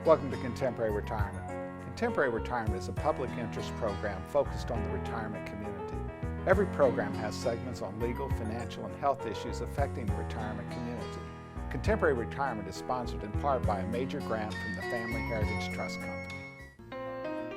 Welcome to Contemporary Retirement. Contemporary Retirement is a public interest program focused on the retirement community. Every program has segments on legal, financial, and health issues affecting the retirement community. Contemporary Retirement is sponsored in part by a major grant from the Family Heritage Trust Company.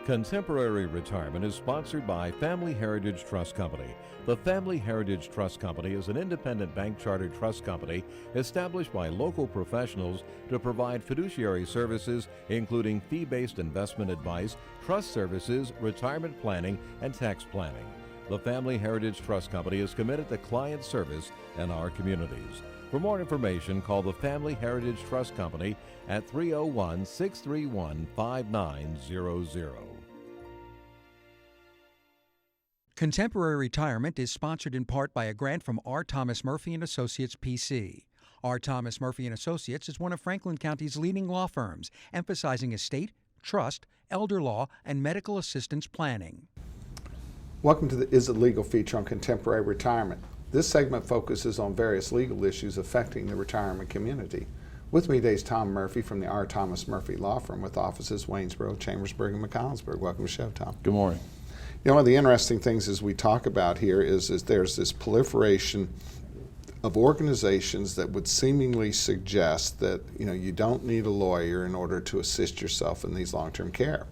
Contemporary Retirement is sponsored by Family Heritage Trust Company. The Family Heritage Trust Company is an independent bank chartered trust company established by local professionals to provide fiduciary services including fee-based investment advice, trust services, retirement planning, and tax planning. The Family Heritage Trust Company is committed to client service in our communities. For more information, call the Family Heritage Trust Company at 301-631-5900. Contemporary Retirement is sponsored in part by a grant from R. Thomas Murphy & Associates, P.C. R. Thomas Murphy & Associates is one of Franklin County's leading law firms, emphasizing estate, trust, elder law, and medical assistance planning. Welcome to the Is It Legal feature on Contemporary Retirement. This segment focuses on various legal issues affecting the retirement community. With me today is Tom Murphy from the R. Thomas Murphy Law Firm with offices Waynesboro, Chambersburg, and McConnellsburg. Welcome to the show, Tom. Good morning. You know, one of the interesting things as we talk about here is there's this proliferation of organizations that would seemingly suggest that, you know, you don't need a lawyer in order to assist yourself in these long-term care.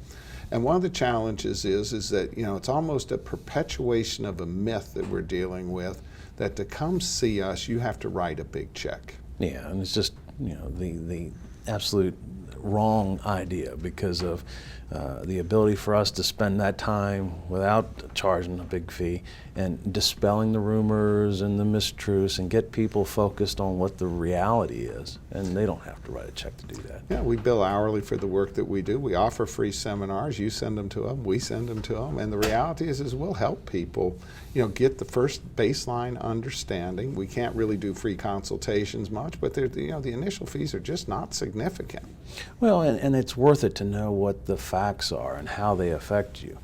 And one of the challenges is that, you know, it's almost a perpetuation of a myth that we're dealing with, that to come see us, you have to write a big check. Yeah, and it's just, you know, the absolute wrong idea because of the ability for us to spend that time without charging a big fee and dispelling the rumors and the mistruths and get people focused on what the reality is, and they don't have to write a check to do that. Yeah, we bill hourly for the work that we do. We offer free seminars. You send them to them, we send them to them, and the reality is we'll help people, you know, get the first baseline understanding. We can't really do free consultations much, but you know, the initial fees are just not significant. Well, and it's worth it to know what the facts are and how they affect you.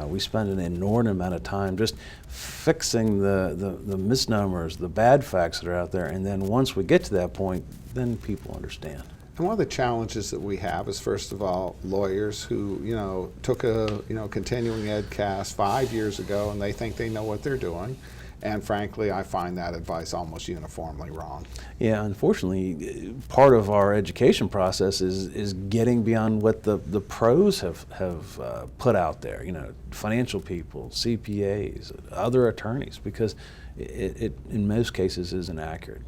We spend an inordinate amount of time just fixing the misnomers, the bad facts that are out there, and then once we get to that point, then people understand. And one of the challenges that we have is, first of all, lawyers who, you know, took a, you know, continuing ed class 5 years ago and they think they know what they're doing. And frankly, I find that advice almost uniformly wrong. Yeah, unfortunately, part of our education process is getting beyond what the pros have put out there, you know, financial people, CPAs, other attorneys, because it in most cases is inaccurate.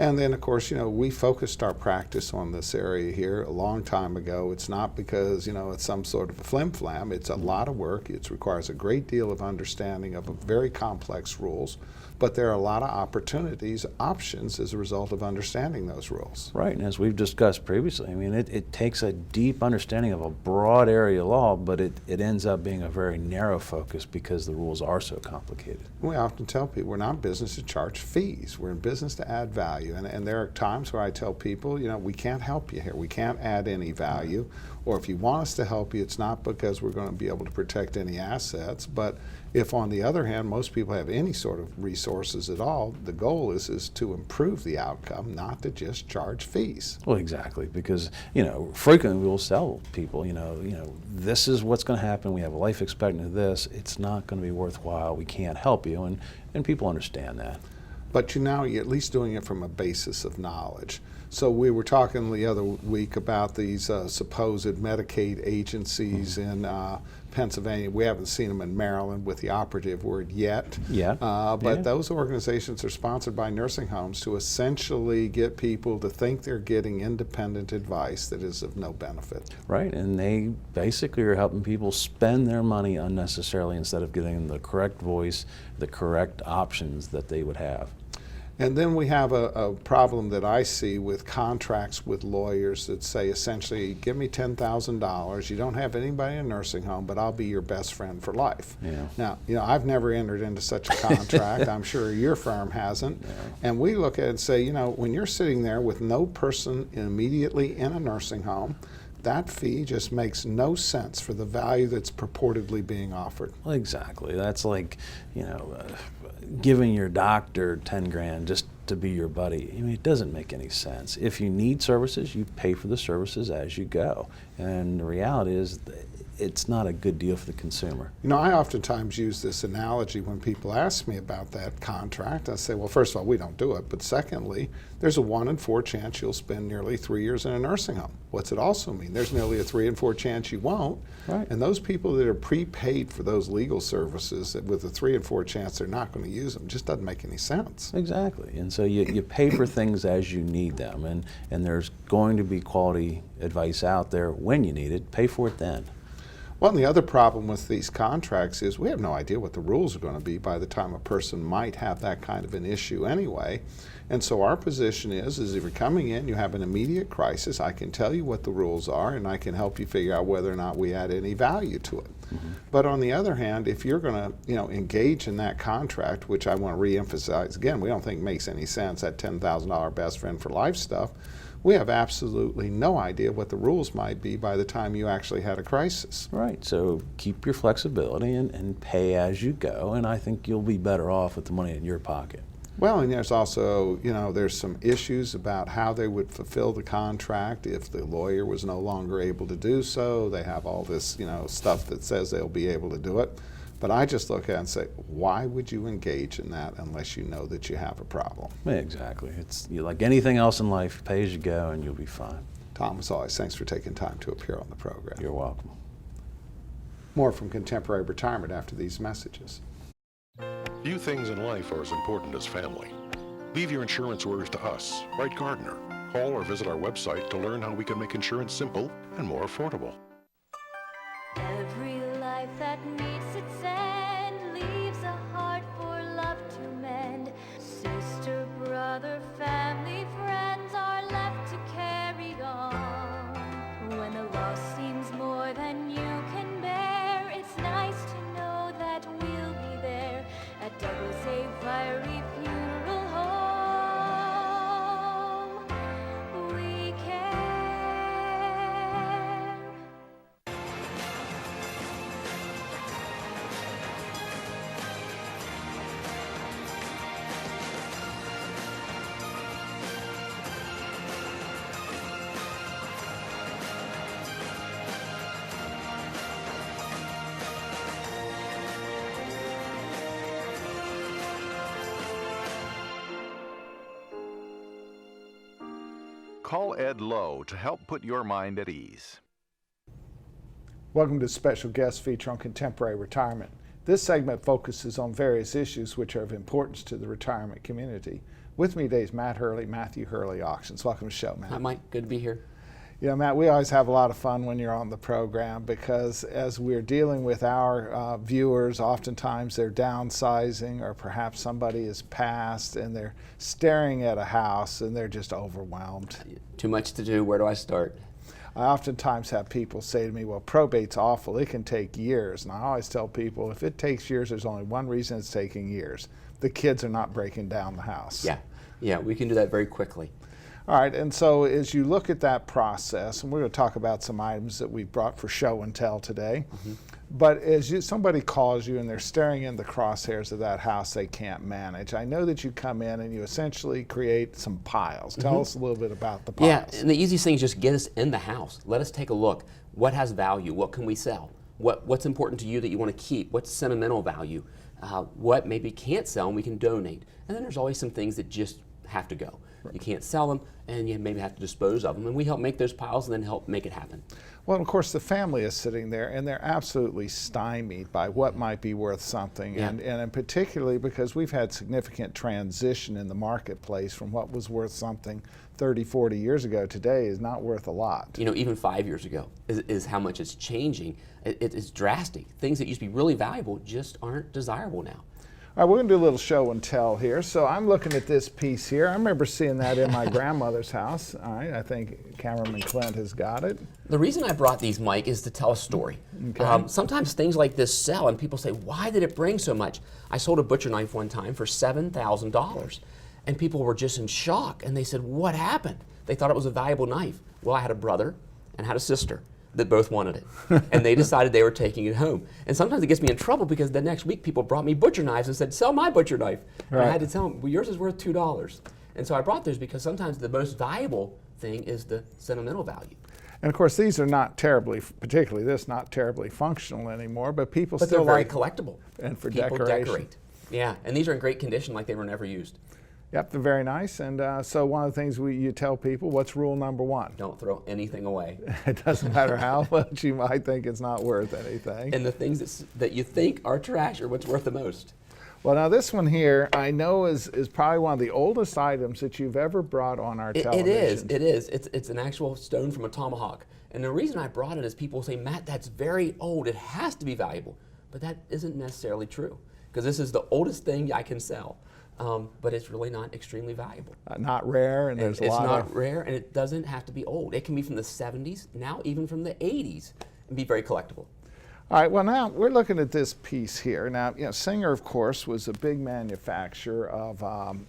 And then, of course, you know, we focused our practice on this area here a long time ago. It's not because, you know, it's some sort of a flim-flam. It's a lot of work. It requires a great deal of understanding of very complex rules. But there are a lot of opportunities, options as a result of understanding those rules. Right, and as we've discussed previously, I mean, it takes a deep understanding of a broad area of law, but it ends up being a very narrow focus because the rules are so complicated. We often tell people we're not in business to charge fees. We're in business to add value. And there are times where I tell people, you know, we can't help you here. We can't add any value. Or if you want us to help you, it's not because we're going to be able to protect any assets, but if, on the other hand, most people have any sort of resources at all, the goal is to improve the outcome, not to just charge fees. Well, exactly, because, you know, frequently we'll tell people, you know, this is what's going to happen. We have a life expectancy of this. It's not going to be worthwhile. We can't help you, and people understand that. But you're at least doing it from a basis of knowledge. So we were talking the other week about these supposed Medicaid agencies in Pennsylvania. We haven't seen them in Maryland with the operative word yet. Yeah. But those organizations are sponsored by nursing homes to essentially get people to think they're getting independent advice that is of no benefit. Right, and they basically are helping people spend their money unnecessarily instead of giving them the correct voice, the correct options that they would have. And then we have a problem that I see with contracts with lawyers that say essentially, give me $10,000, you don't have anybody in a nursing home, but I'll be your best friend for life. Yeah. Now, you know, I've never entered into such a contract. I'm sure your firm hasn't. Yeah. And we look at it and say, you know, when you're sitting there with no person immediately in a nursing home, that fee just makes no sense for the value that's purportedly being offered. Well, exactly. That's like, you know, giving your doctor 10 grand just to be your buddy. I mean, it doesn't make any sense. If you need services, you pay for the services as you go. And the reality is, it's not a good deal for the consumer. You know, I oftentimes use this analogy when people ask me about that contract. I say, well, first of all, we don't do it. But secondly, there's a 1 in 4 chance you'll spend nearly 3 years in a nursing home. What's it also mean? There's nearly a 3 in 4 chance you won't. Right. And those people that are prepaid for those legal services with a 3 in 4 chance they're not going to use them just doesn't make any sense. Exactly. And so you pay for things as you need them. And there's going to be quality advice out there when you need it. Pay for it then. Well, and the other problem with these contracts is we have no idea what the rules are going to be by the time a person might have that kind of an issue anyway. And so our position is if you're coming in, you have an immediate crisis, I can tell you what the rules are and I can help you figure out whether or not we add any value to it. Mm-hmm. But on the other hand, if you're going to engage in that contract, which I want to reemphasize again, we don't think makes any sense, that $10,000 best friend for life stuff, we have absolutely no idea what the rules might be by the time you actually had a crisis. Right, so keep your flexibility and pay as you go, and I think you'll be better off with the money in your pocket. Well, and there's also, there's some issues about how they would fulfill the contract if the lawyer was no longer able to do so. They have all this, stuff that says they'll be able to do it. But I just look at it and say, why would you engage in that unless you know that you have a problem? Exactly. It's like anything else in life, pay as you go and you'll be fine. Tom, as always, thanks for taking time to appear on the program. You're welcome. More from Contemporary Retirement after these messages. Few things in life are as important as family. Leave your insurance orders to us. Write Gardner. Call or visit our website to learn how we can make insurance simple and more affordable. Every life that meets its end leaves a heart for love to mend. Sister, brother, family, friends are left to carry on. When the loss seems more than you can bear, it's nice to know that we'll be there at Double Save Fiery Funeral Home. We care. Call Ed Lough to help put your mind at ease. Welcome to a special guest feature on Contemporary Retirement. This segment focuses on various issues which are of importance to the retirement community. With me today is Matt Hurley, Matthew Hurley Auctions. Welcome to the show, Matt. Hi, Mike. Good to be here. Matt, we always have a lot of fun when you're on the program because as we're dealing with our viewers, oftentimes they're downsizing or perhaps somebody has passed and they're staring at a house and they're just overwhelmed. Too much to do. Where do I start? I oftentimes have people say to me, well, probate's awful. It can take years. And I always tell people, if it takes years, there's only one reason it's taking years. The kids are not breaking down the house. Yeah, we can do that very quickly. All right, and so as you look at that process, and we're going to talk about some items that we brought for show and tell today, but as somebody calls you and they're staring in the crosshairs of that house they can't manage, I know that you come in and you essentially create some piles. Tell us a little bit about the piles. Yeah, and the easiest thing is just get us in the house. Let us take a look. What has value? What can we sell? What's important to you that you want to keep? What's sentimental value? What maybe can't sell and we can donate? And then there's always some things that just have to go. Right. You can't sell them, and you maybe have to dispose of them, and we help make those piles and then help make it happen. Well, of course, the family is sitting there, and they're absolutely stymied by what might be worth something, Yeah. and particularly because we've had significant transition in the marketplace from what was worth something 30, 40 years ago today is not worth a lot. Even 5 years ago is how much it's changing. It's drastic. Things that used to be really valuable just aren't desirable now. All right, we're going to do a little show and tell here. So I'm looking at this piece here. I remember seeing that in my grandmother's house. All right, I think Cameron Clint has got it. The reason I brought these, Mike, is to tell a story. Okay. Sometimes things like this sell, and people say, why did it bring so much? I sold a butcher knife one time for $7,000, and people were just in shock, and they said, what happened? They thought it was a valuable knife. Well, I had a brother and had a sister that both wanted it, and they decided they were taking it home. And sometimes it gets me in trouble because the next week people brought me butcher knives and said, sell my butcher knife. Right. And I had to tell them, well, yours is worth $2. And so I brought those because sometimes the most valuable thing is the sentimental value. And of course, these are not terribly, particularly this, not terribly functional anymore, but people But still they're very like collectible. and for People decoration. decorate. Yeah, and these are in great condition like they were never used. Yep, they're very nice. And so one of the things you tell people, what's rule number one? Don't throw anything away. It doesn't matter how much you might think it's not worth anything. And the things that you think are trash are what's worth the most. Well, now this one here, I know is probably one of the oldest items that you've ever brought on our television. It is. It's an actual stone from a tomahawk. And the reason I brought it is people say, Matt, that's very old. It has to be valuable. But that isn't necessarily true, because this is the oldest thing I can sell. But it's really not extremely valuable. Not rare, and there's a lot It's not of... rare, and it doesn't have to be old. It can be from the 70s, now even from the 80s, and be very collectible. All right, well now we're looking at this piece here. Now, you know, Singer, of course, was a big manufacturer of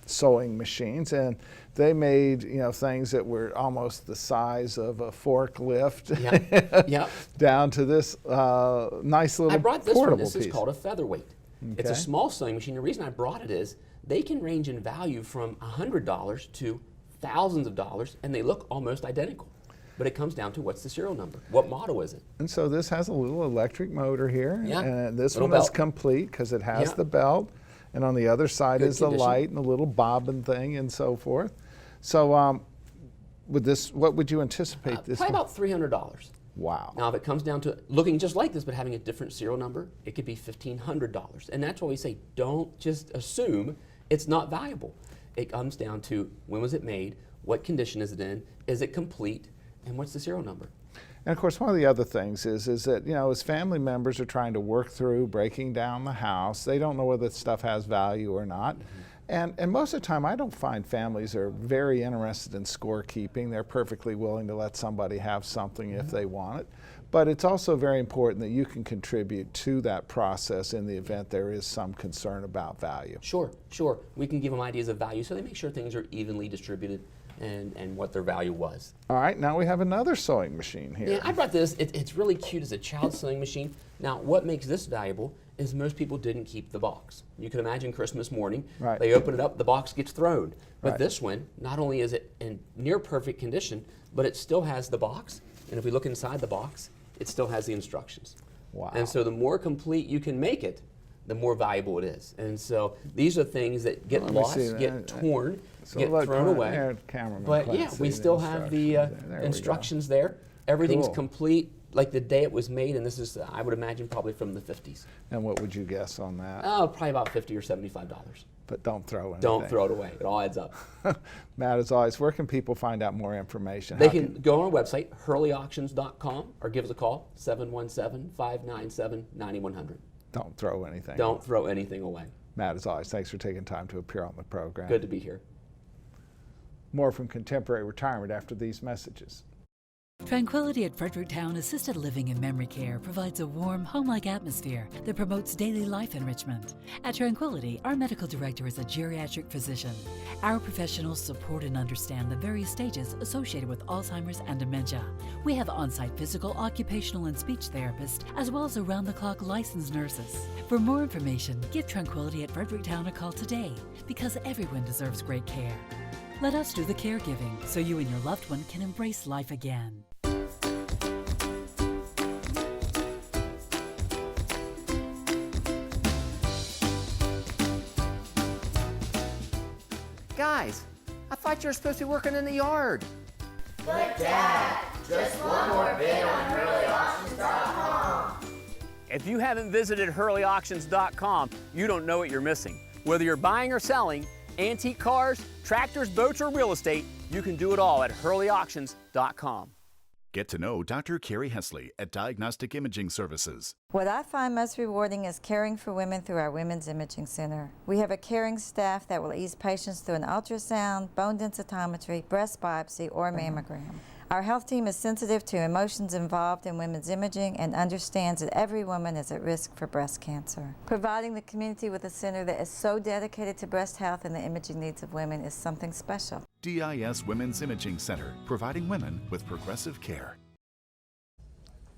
sewing machines, and they made, you know, things that were almost the size of a forklift, Yep. down to this nice little I brought this portable one. This piece. is called a featherweight. It's a Okay. small sewing machine. The reason I brought it is they can range in value from $100 to thousands of dollars, and they look almost identical. But it comes down to what's the serial number? What model is it? And so this has a little electric motor here, Yeah. and this Little one is belt. complete because it has Yeah. the belt, and on the other side Good is the condition. light and the little bobbin thing and so forth. So with this, what would you anticipate this Probably one? about $300. Wow. Now, if it comes down to looking just like this but having a different serial number, it could be $1,500. And that's why we say don't just assume it's not valuable. It comes down to when was it made, what condition is it in, is it complete, and what's the serial number? And of course, one of the other things is that, you know, as family members are trying to work through breaking down the house, they don't know whether the stuff has value or not. And most of the time, I don't find families are very interested in scorekeeping. They're perfectly willing to let somebody have something if they want it. But it's also very important that you can contribute to that process in the event there is some concern about value. Sure. We can give them ideas of value so they make sure things are evenly distributed and what their value was. All right, now we have another sewing machine here. Yeah, I brought this. It's really cute as a child sewing machine. Now, what makes this valuable is most people didn't keep the box. You can imagine Christmas morning, Right. they open it up, the box gets thrown. But Right. this one, not only is it in near perfect condition, but it still has the box. And if we look inside the box, it still has the instructions. Wow. And so the more complete you can make it, the more valuable it is. And so these are things that get Let me lost, see that. get torn, So get look, thrown away. there, cameraman, But let's yeah, see we the still have the instructions there. There we go. instructions there. Everything's Cool. complete, like the day it was made, and this is, I would imagine, probably from the 50s. And what would you guess on that? Oh, probably about $50 or $75. But don't throw anything. Don't throw it away. It all adds up. Matt, as always, where can people find out more information? They How can go on our website, hurleyauctions.com, or give us a call, 717-597-9100. Don't throw anything. Don't throw anything away. Matt, as always, thanks for taking time to appear on the program. Good to be here. More from Contemporary Retirement after these messages. Tranquility at Fredericktown Assisted Living and Memory Care provides a warm, home-like atmosphere that promotes daily life enrichment. At Tranquility, our medical director is a geriatric physician. Our professionals support and understand the various stages associated with Alzheimer's and dementia. We have on-site physical, occupational, and speech therapists, as well as around-the-clock licensed nurses. For more information, give Tranquility at Fredericktown a call today, because everyone deserves great care. Let us do the caregiving so you and your loved one can embrace life again. Guys, I thought you were supposed to be working in the yard. If you haven't visited HurleyAuctions.com, you don't know what you're missing. Whether you're buying or selling, antique cars, tractors, boats, or real estate, you can do it all at HurleyAuctions.com. Get to know Dr. Carrie Hesley at Diagnostic Imaging Services. What I find most rewarding is caring for women through our Women's Imaging Center. We have a caring staff that will ease patients through an ultrasound, bone densitometry, breast biopsy, or mammogram. Our health team is sensitive to emotions involved in women's imaging and understands that every woman is at risk for breast cancer. Providing the community with a center that is so dedicated to breast health and the imaging needs of women is something special. DIS Women's Imaging Center, providing women with progressive care.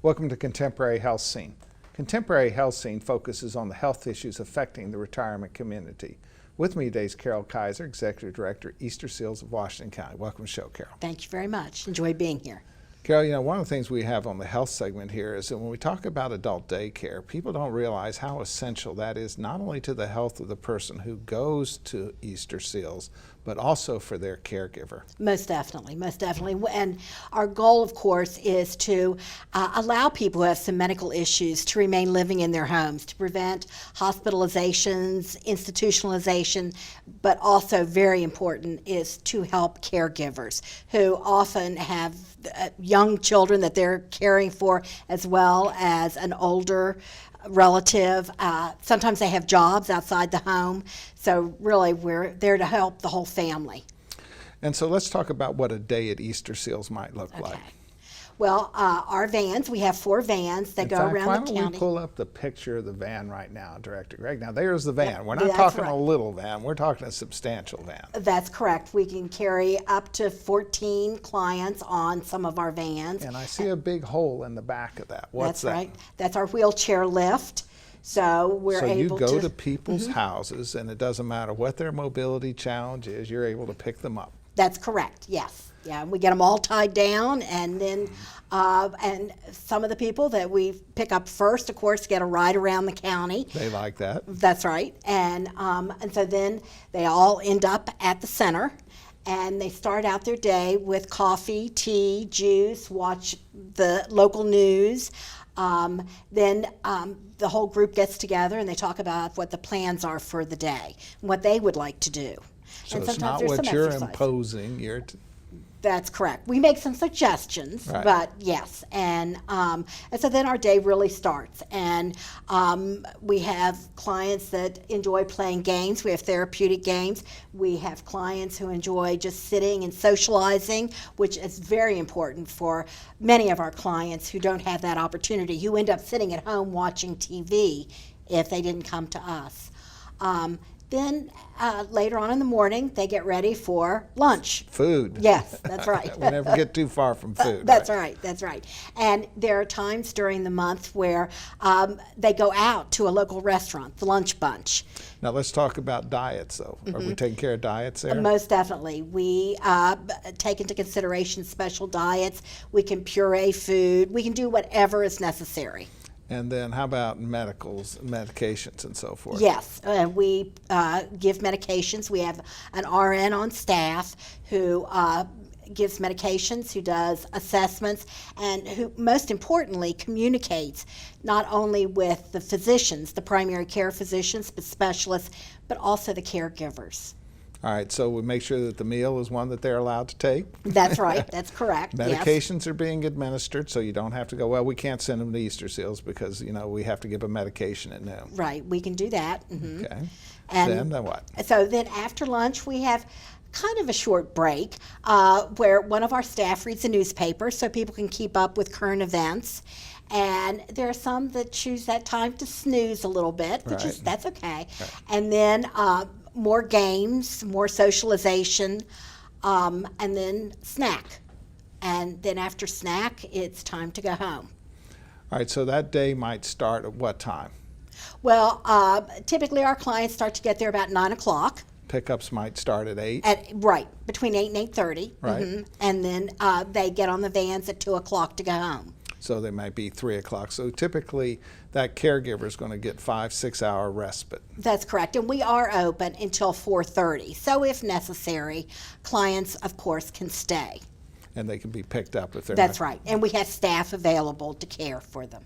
Welcome to Contemporary Health Scene. Contemporary Health Scene focuses on the health issues affecting the retirement community. With me today is Carol Kaeser, Executive Director, Easter Seals of Washington County. Welcome to the show, Carol. Thank you very much. Enjoy being here. Carol, one of the things we have on the health segment here is that when we talk about adult daycare, people don't realize how essential that is not only to the health of the person who goes to Easter Seals, but also for their caregiver. Most definitely, most definitely. And our goal, of course, is to allow people who have some medical issues to remain living in their homes, to prevent hospitalizations, institutionalization, but also very important is to help caregivers who often have young children that they're caring for, as well as an older relative. Sometimes they have jobs outside the home. So really, we're there to help the whole family. And so let's talk about what a day at Easter Seals might look like. Well, our vans, we have 4 vans that go around the county. Why don't we pull up the picture of the van right now, Director Greg? Now, there's the van. We're not talking a little van. We're talking a substantial van. That's correct. We can carry up to 14 clients on some of our vans. And I see a big hole in the back of that. What's that? That's right. That's our wheelchair lift. So we're able to... So you go to people's houses, and it doesn't matter what their mobility challenge is, you're able to pick them up. That's correct, yes. Yeah, we get them all tied down, and then and some of the people that we pick up first, of course, get a ride around the county. They like that. That's right, and so then they all end up at the center, and they start out their day with coffee, tea, juice, watch the local news. Then the whole group gets together and they talk about what the plans are for the day, and what they would like to do. So and it's not what you're imposing. That's correct. We make some suggestions, but yes, and so then our day really starts, and we have clients that enjoy playing games. We have therapeutic games. We have clients who enjoy just sitting and socializing, which is very important for many of our clients who don't have that opportunity, who end up sitting at home watching TV if they didn't come to us. Then later on in the morning, they get ready for lunch. Food. Yes, that's right. We never get too far from food. That's right, that's right. And there are times during the month where they go out to a local restaurant, the Lunch Bunch. Now let's talk about diets, though. Are we taking care of diets there? Most definitely. We take into consideration special diets. We can puree food. We can do whatever is necessary. And then how about medications and so forth? Yes, we give medications. We have an RN on staff who gives medications, who does assessments, and who most importantly communicates not only with the physicians, the primary care physicians, but specialists, but also the caregivers. All right, so we make sure that the meal is one that they're allowed to take. That's right, that's correct. Medications are being administered, so you don't have to go, well, we can't send them to Easter Seals because, we have to give a medication at noon. Right, we can do that. Okay. And then what? So then after lunch, we have kind of a short break where one of our staff reads a newspaper so people can keep up with current events. And there are some that choose that time to snooze a little bit, which is, that's okay. Right. And then more games, more socialization, and then snack. And then after snack, it's time to go home. All right, so that day might start at what time? Well, typically our clients start to get there about 9 o'clock. Pickups might start at 8? Right, between 8 and 8:30. Right. And then they get on the vans at 2 o'clock to go home. So they might be 3 o'clock. So typically that caregiver is going to get 5-6 hour respite. That's correct. And we are open until 4:30. So if necessary, clients, of course, can stay. And they can be picked up if they're That's right. And we have staff available to care for them.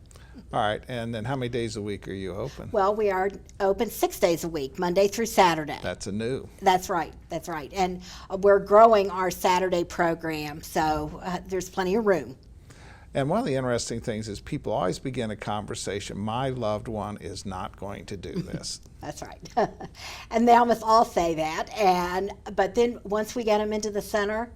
All right. And then how many days a week are you open? Well, we are open 6 days a week, Monday through Saturday. That's a new. That's right. That's right. And we're growing our Saturday program, so there's plenty of room. And one of the interesting things is people always begin a conversation, my loved one is not going to do this. That's right. And they almost all say that. But then once we get them into the center,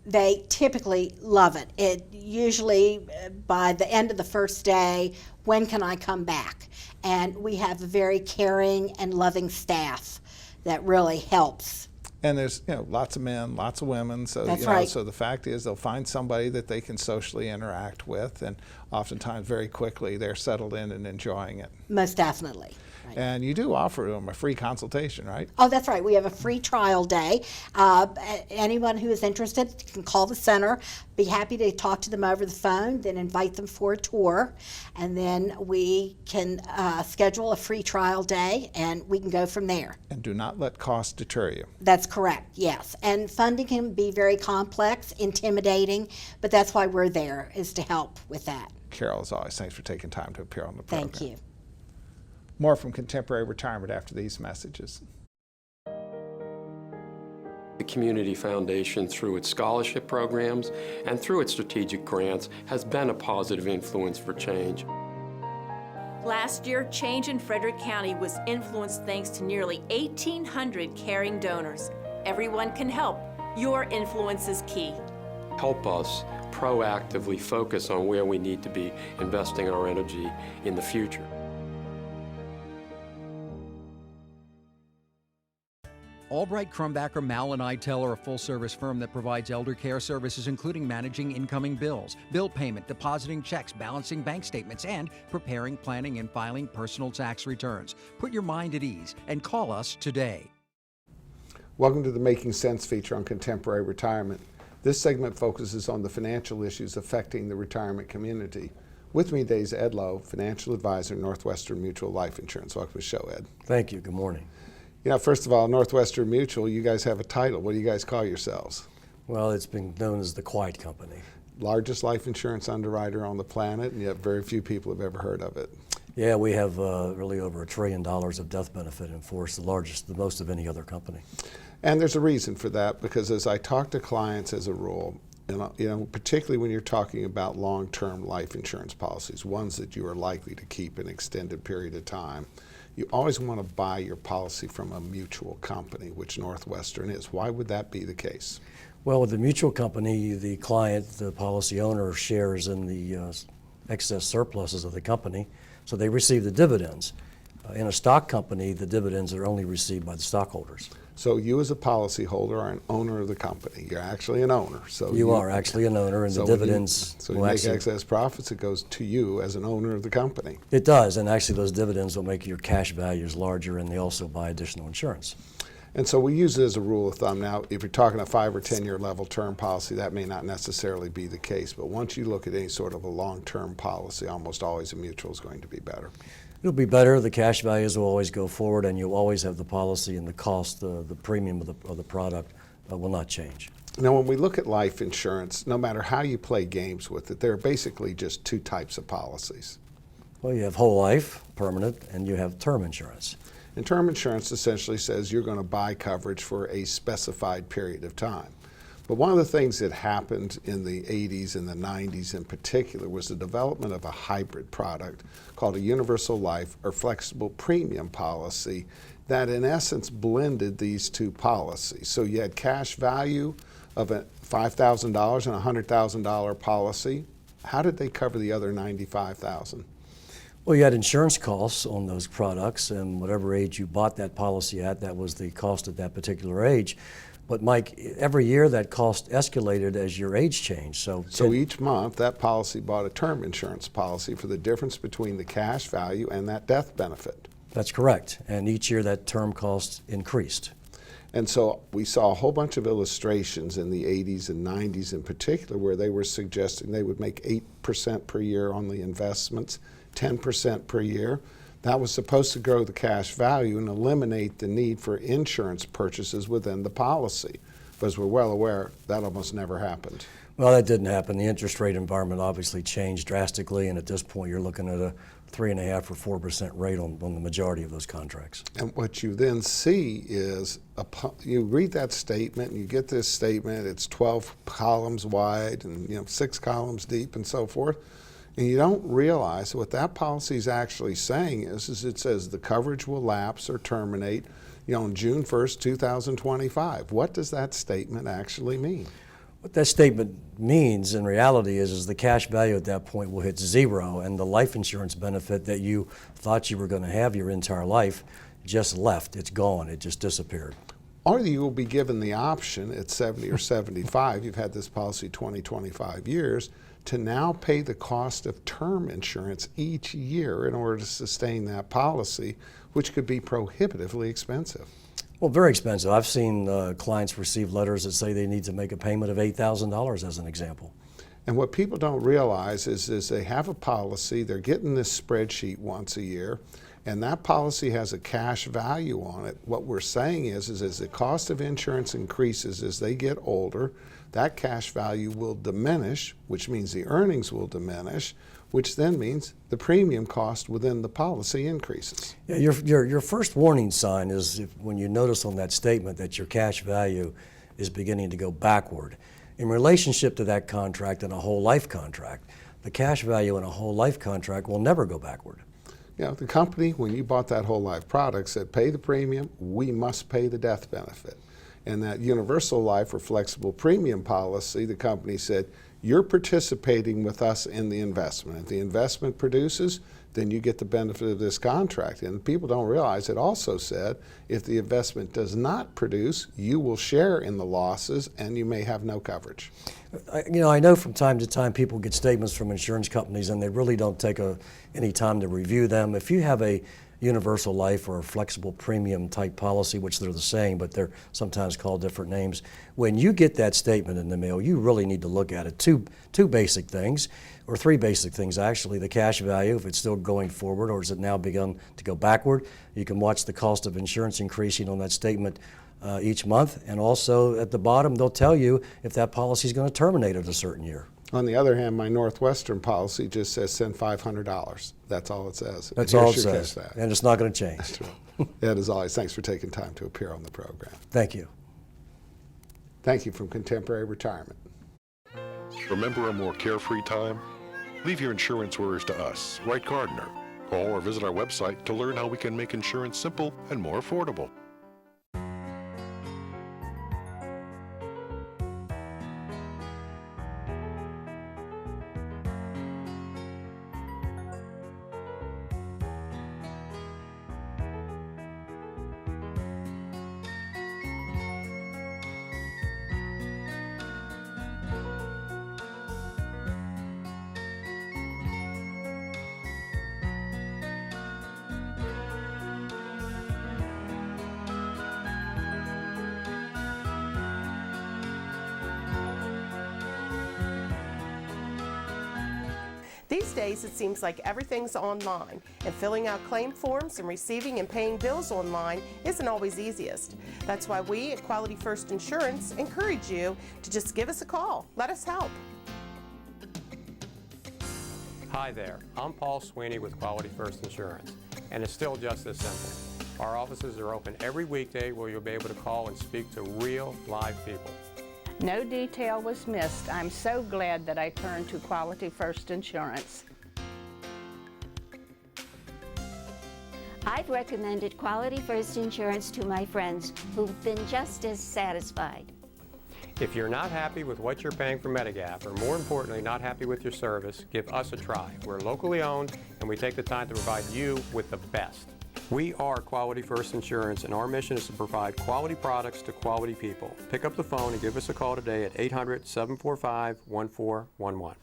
they typically love it. It usually, by the end of the first day, when can I come back? And we have a very caring and loving staff that really helps. And there's lots of men, lots of women. So That's right. So the fact is they'll find somebody that they can socially interact with, and oftentimes very quickly they're settled in and enjoying it. Most definitely. Right. And you do offer them a free consultation, right? Oh, that's right. We have a free trial day. Anyone who is interested can call the center. Be happy to talk to them over the phone, then invite them for a tour. And then we can schedule a free trial day, and we can go from there. And do not let cost deter you. That's correct, yes. And funding can be very complex, intimidating, but that's why we're there, is to help with that. Carol, as always, thanks for taking time to appear on the program. Thank you. More from Contemporary Retirement after these messages. The Community Foundation, through its scholarship programs and through its strategic grants, has been a positive influence for change. Last year, change in Frederick County was influenced thanks to nearly 1,800 caring donors. Everyone can help. Your influence is key. Help us proactively focus on where we need to be investing our energy in the future. Albright, Crumbacher, Mal & Idtel are a full-service firm that provides elder care services including managing incoming bills, bill payment, depositing checks, balancing bank statements, and preparing, planning, and filing personal tax returns. Put your mind at ease and call us today. Welcome to the Making Sense feature on Contemporary Retirement. This segment focuses on the financial issues affecting the retirement community. With me today is Ed Lough, financial advisor, Northwestern Mutual Life Insurance. Welcome to the show, Ed. Thank you. Good morning. First of all, Northwestern Mutual, you guys have a title. What do you guys call yourselves? Well, it's been known as the Quiet Company. Largest life insurance underwriter on the planet, and yet very few people have ever heard of it. Yeah, we have really over $1 trillion of death benefit in force, the most of any other company. And there's a reason for that, because as I talk to clients as a rule, and particularly when you're talking about long-term life insurance policies, ones that you are likely to keep an extended period of time, you always want to buy your policy from a mutual company, which Northwestern is. Why would that be the case? Well, with the mutual company, the client, the policy owner, shares in the excess surpluses of the company, so they receive the dividends. In a stock company, the dividends are only received by the stockholders. So you as a policyholder are an owner of the company. You're actually an owner. So you are actually an owner, and so the dividends so you make excess profits, it goes to you as an owner of the company. It does, and actually those dividends will make your cash values larger, and they also buy additional insurance. And so we use it as a rule of thumb. Now, if you're talking a 5 or 10 year level term policy, that may not necessarily be the case. But once you look at any sort of a long-term policy, almost always a mutual is going to be better. It'll be better. The cash values will always go forward, and you'll always have the policy, and the cost, the premium of the product will not change. Now, when we look at life insurance, no matter how you play games with it, there are basically just two types of policies. Well, you have whole life, permanent, and you have term insurance. And term insurance essentially says you're going to buy coverage for a specified period of time. But one of the things that happened in the 80s and the 90s in particular was the development of a hybrid product called a universal life or flexible premium policy that in essence blended these two policies. So you had cash value of a $5,000 and a $100,000 policy. How did they cover the other $95,000? Well, you had insurance costs on those products, and whatever age you bought that policy at, that was the cost at that particular age. But Mike, every year that cost escalated as your age changed. So each month that policy bought a term insurance policy for the difference between the cash value and that death benefit. That's correct. And each year that term cost increased. And so we saw a whole bunch of illustrations in the 80s and 90s in particular where they were suggesting they would make 8% per year on the investments, 10% per year. That was supposed to grow the cash value and eliminate the need for insurance purchases within the policy. But as we're well aware, that almost never happened. Well, that didn't happen. The interest rate environment obviously changed drastically, and at this point you're looking at a 3.5% or 4% rate on the majority of those contracts. And what you then see is, you read that statement and you get this statement, it's 12 columns wide and 6 columns deep and so forth. And you don't realize what that policy is actually saying is it says the coverage will lapse or terminate on June 1st, 2025. What does that statement actually mean? What that statement means in reality is the cash value at that point will hit zero, and the life insurance benefit that you thought you were going to have your entire life just left. It's gone. It just disappeared. Or you will be given the option at 70 or 75, you've had this policy 20, 25 years, to now pay the cost of term insurance each year in order to sustain that policy, which could be prohibitively expensive. Well, very expensive. I've seen clients receive letters that say they need to make a payment of $8,000 as an example. And what people don't realize is they have a policy, they're getting this spreadsheet once a year, and that policy has a cash value on it. What we're saying is as the cost of insurance increases as they get older, that cash value will diminish, which means the earnings will diminish, which then means the premium cost within the policy increases. Yeah, your first warning sign is when you notice on that statement that your cash value is beginning to go backward. In relationship to that contract and a whole life contract, the cash value in a whole life contract will never go backward. You know, the company, when you bought that whole life product, said pay the premium, we must pay the death benefit. And that universal life or flexible premium policy, the company said, you're participating with us in the investment. If the investment produces, then you get the benefit of this contract. And people don't realize it also said, if the investment does not produce, you will share in the losses and you may have no coverage. You know, I know from time to time people get statements from insurance companies and they really don't take any time to review them. If you have a universal life or a flexible premium type policy, which they're the same, but they're sometimes called different names, when you get that statement in the mail, you really need to look at it. Two basic things, or three basic things actually. The cash value, if it's still going forward or has it now begun to go backward. You can watch the cost of insurance increasing on that statement each month, and also at the bottom they'll tell you if that policy is going to terminate at a certain year. On the other hand, my Northwestern policy just says send $500. That's all it says. That's all it says, and it's not going to change. That's right. Ed, as always, thanks for taking time to appear on the program. Thank you. Thank you from Contemporary Retirement. Remember a more carefree time? Leave your insurance worries to us, Wright Gardner. Call or visit our website to learn how we can make insurance simple and more affordable. These days, it seems like everything's online, and filling out claim forms and receiving and paying bills online isn't always easiest. That's why we at Quality First Insurance encourage you to just give us a call. Let us help. Hi there, I'm Paul Sweeney with Quality First Insurance, and it's still just as simple. Our offices are open every weekday where you'll be able to call and speak to real, live people. No detail was missed. I'm so glad that I turned to Quality First Insurance. I've recommended Quality First Insurance to my friends who've been just as satisfied. If you're not happy with what you're paying for Medigap, or more importantly, not happy with your service, give us a try. We're locally owned, and we take the time to provide you with the best. We are Quality First Insurance, and our mission is to provide quality products to quality people. Pick up the phone and give us a call today at 800-745-1411.